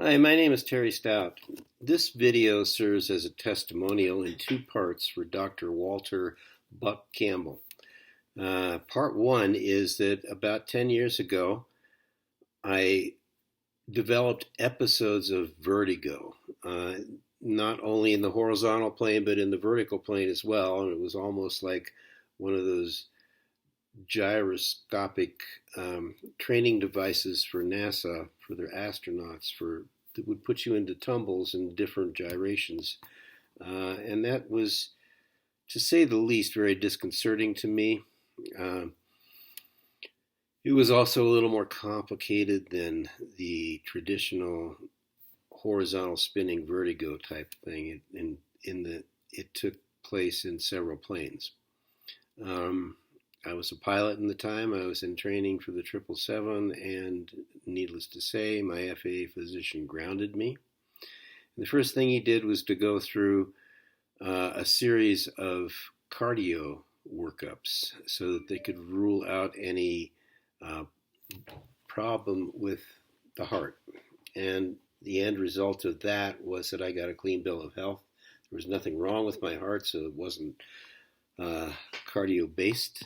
Hi, my name is Terry Stout. This video serves as a testimonial in two parts for Dr. Walter Buck Campbell. Part one is that about 10 years ago, I developed episodes of vertigo, not only in the horizontal plane, but in the vertical plane as well. And it was almost like one of those gyroscopic training devices for NASA for their astronauts that would put you into tumbles and different gyrations. And that was, to say the least, very disconcerting to me. It was also a little more complicated than the traditional horizontal spinning vertigo type thing in that it took place in several planes. I was a pilot in the time. I was in training for the 777, and needless to say, my FAA physician grounded me. And the first thing he did was to go through a series of cardio workups so that they could rule out any problem with the heart. And the end result of that was that I got a clean bill of health. There was nothing wrong with my heart, so it wasn't cardio-based.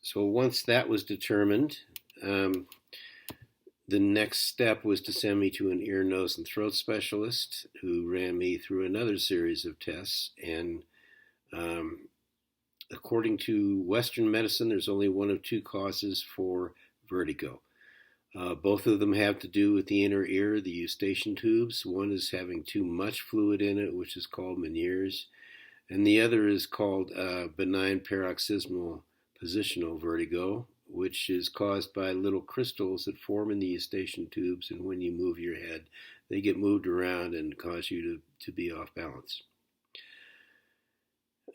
So once that was determined, the next step was to send me to an ear, nose, and throat specialist who ran me through another series of tests. And according to Western medicine, there's only one of two causes for vertigo. Both of them have to do with the inner ear, the eustachian tubes. One is having too much fluid in it, which is called Meniere's. And the other is called benign paroxysmal positional vertigo, which is caused by little crystals that form in the eustachian tubes, and when you move your head, they get moved around and cause you to be off balance.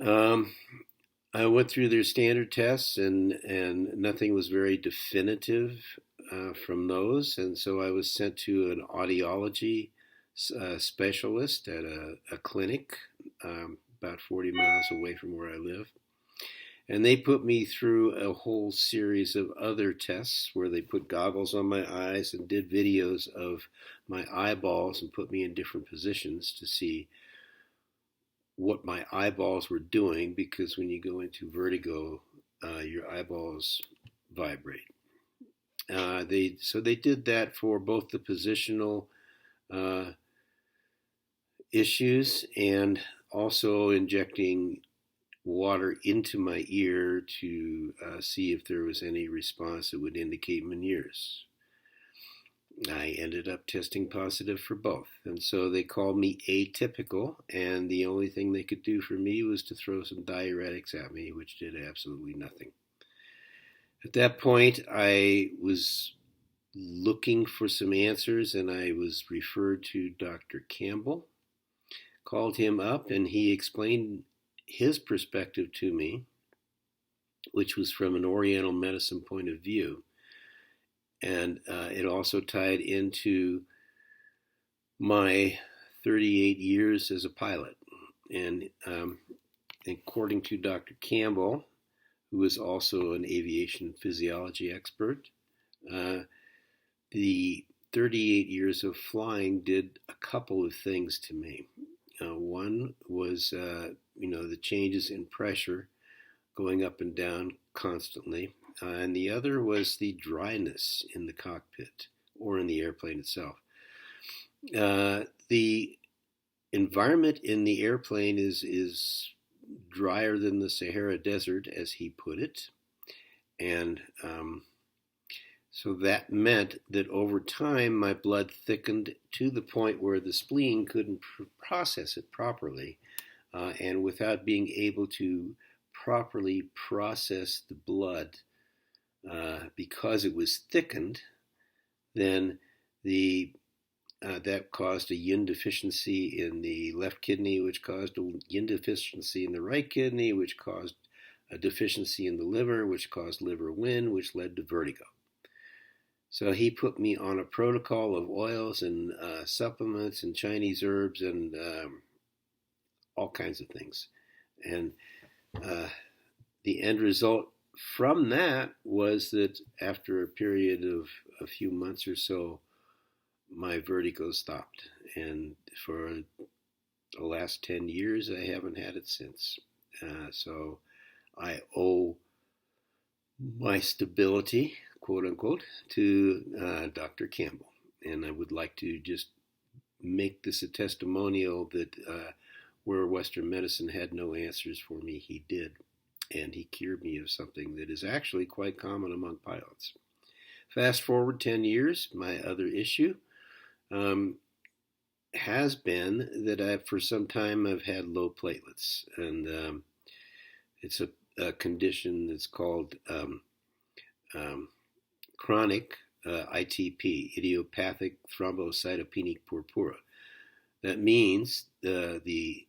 I went through their standard tests, and nothing was very definitive from those, and so I was sent to an audiology specialist at a clinic about 40 miles away from where I live. And they put me through a whole series of other tests where they put goggles on my eyes and did videos of my eyeballs and put me in different positions to see what my eyeballs were doing, because when you go into vertigo, your eyeballs vibrate. So they did that for both the positional issues and also injecting water into my ear to see if there was any response that would indicate Meniere's. I ended up testing positive for both, and so they called me atypical, and the only thing they could do for me was to throw some diuretics at me, which did absolutely nothing. At that point, I was looking for some answers, and I was referred to Dr. Campbell. Called him up, and he explained his perspective to me, which was from an Oriental medicine point of view. And it also tied into my 38 years as a pilot. And according to Dr. Campbell, who is also an aviation physiology expert, the 38 years of flying did a couple of things to me. One was, the changes in pressure going up and down constantly. And the other was the dryness in the cockpit or in the airplane itself. The environment in the airplane is drier than the Sahara Desert, as he put it. And so that meant that over time, my blood thickened to the point where the spleen couldn't process it properly. And without being able to properly process the blood because it was thickened, then that caused a yin deficiency in the left kidney, which caused a yin deficiency in the right kidney, which caused a deficiency in the liver, which caused liver wind, which led to vertigo. So he put me on a protocol of oils and supplements and Chinese herbs and all kinds of things. And the end result from that was that after a period of a few months or so, my vertigo stopped. And for the last 10 years, I haven't had it since. So I owe my stability, quote unquote, to Dr. Campbell. And I would like to just make this a testimonial that where Western medicine had no answers for me, he did. And he cured me of something that is actually quite common among pilots. Fast forward 10 years, my other issue has been that for some time I've had low platelets. And it's a condition that's called chronic ITP, idiopathic thrombocytopenic purpura. That means the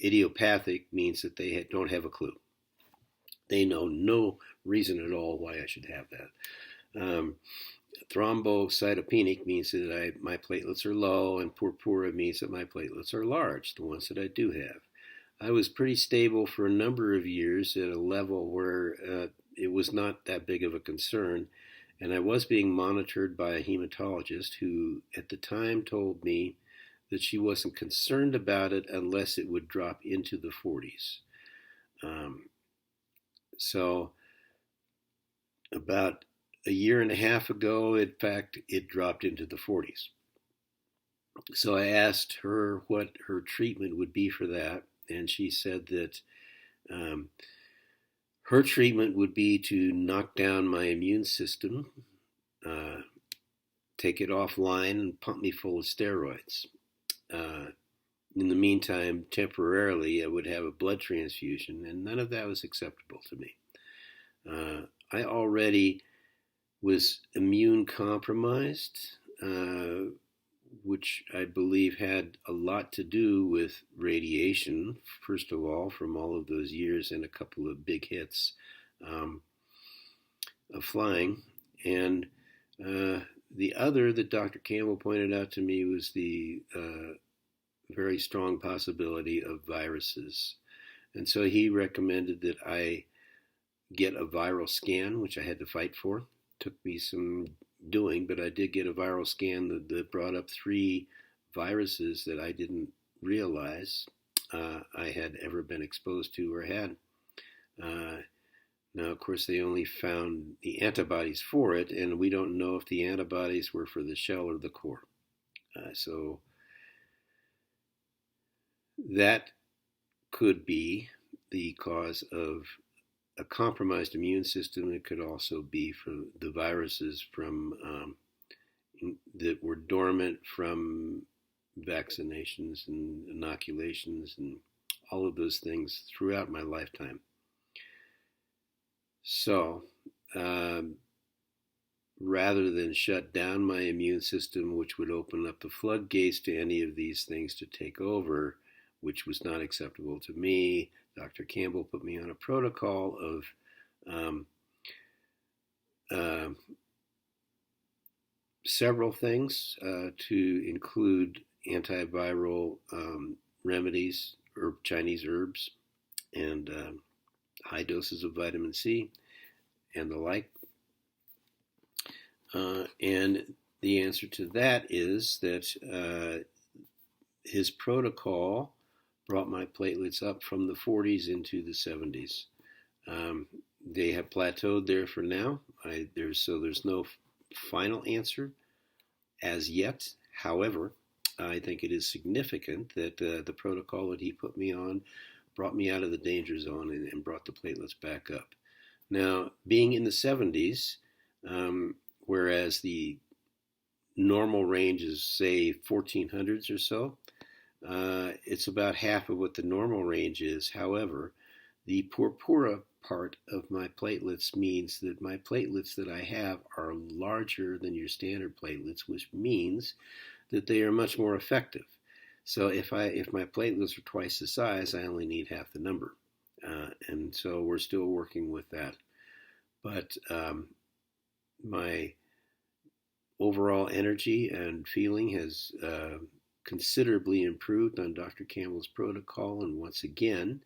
idiopathic means that they don't have a clue. They know no reason at all why I should have that. Thrombocytopenic means that my platelets are low, and purpura means that my platelets are large, the ones that I do have. I was pretty stable for a number of years at a level where it was not that big of a concern, and I was being monitored by a hematologist who at the time told me that she wasn't concerned about it unless it would drop into the 40s. So about a year and a half ago, in fact, it dropped into the 40s. So I asked her what her treatment would be for that, and she said that her treatment would be to knock down my immune system, take it offline, and pump me full of steroids. In the meantime, temporarily, I would have a blood transfusion, and none of that was acceptable to me. I already was immune compromised, which I believe had a lot to do with radiation, first of all, from all of those years and a couple of big hits of flying. And the other that Dr. Campbell pointed out to me was the very strong possibility of viruses. And so he recommended that I get a viral scan, which I had to fight for. Took me some doing, but I did get a viral scan that brought up 3 viruses that I didn't realize I had ever been exposed to or had. Now, of course, they only found the antibodies for it, and we don't know if the antibodies were for the shell or the core. So that could be the cause of a compromised immune system. It could also be from the viruses that were dormant from vaccinations and inoculations and all of those things throughout my lifetime. So rather than shut down my immune system, which would open up the floodgates to any of these things to take over, which was not acceptable to me, Dr. Campbell put me on a protocol of several things to include antiviral remedies, Chinese herbs, and high doses of vitamin C and the like. And the answer to that is that his protocol brought my platelets up from the 40s into the 70s. They have plateaued there for now. There's no final answer as yet. However, I think it is significant that the protocol that he put me on brought me out of the danger zone and brought the platelets back up. Now, being in the 70s, whereas the normal range is, say, 1400s or so, it's about half of what the normal range is. However, the purpura part of my platelets means that my platelets that I have are larger than your standard platelets, which means that they are much more effective. So if my platelets are twice the size, I only need half the number. And so we're still working with that. But my overall energy and feeling has considerably improved on Dr. Campbell's protocol. And once again,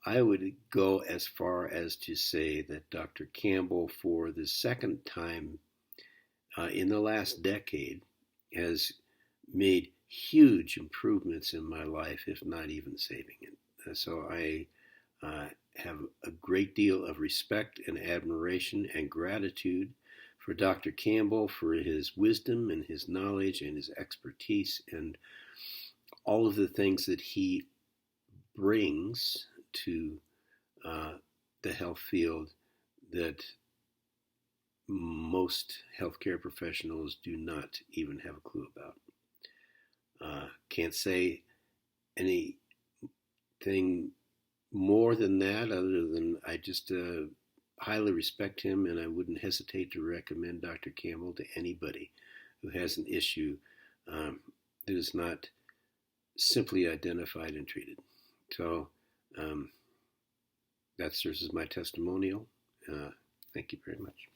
I would go as far as to say that Dr. Campbell, for the second time in the last decade, has made huge improvements in my life, if not even saving it. So I have a great deal of respect and admiration and gratitude for Dr. Campbell, for his wisdom and his knowledge and his expertise and all of the things that he brings to the health field that most healthcare professionals do not even have a clue about. Can't say anything more than that, other than I just highly respect him, and I wouldn't hesitate to recommend Dr. Campbell to anybody who has an issue that is not simply identified and treated. So that serves as my testimonial. Thank you very much.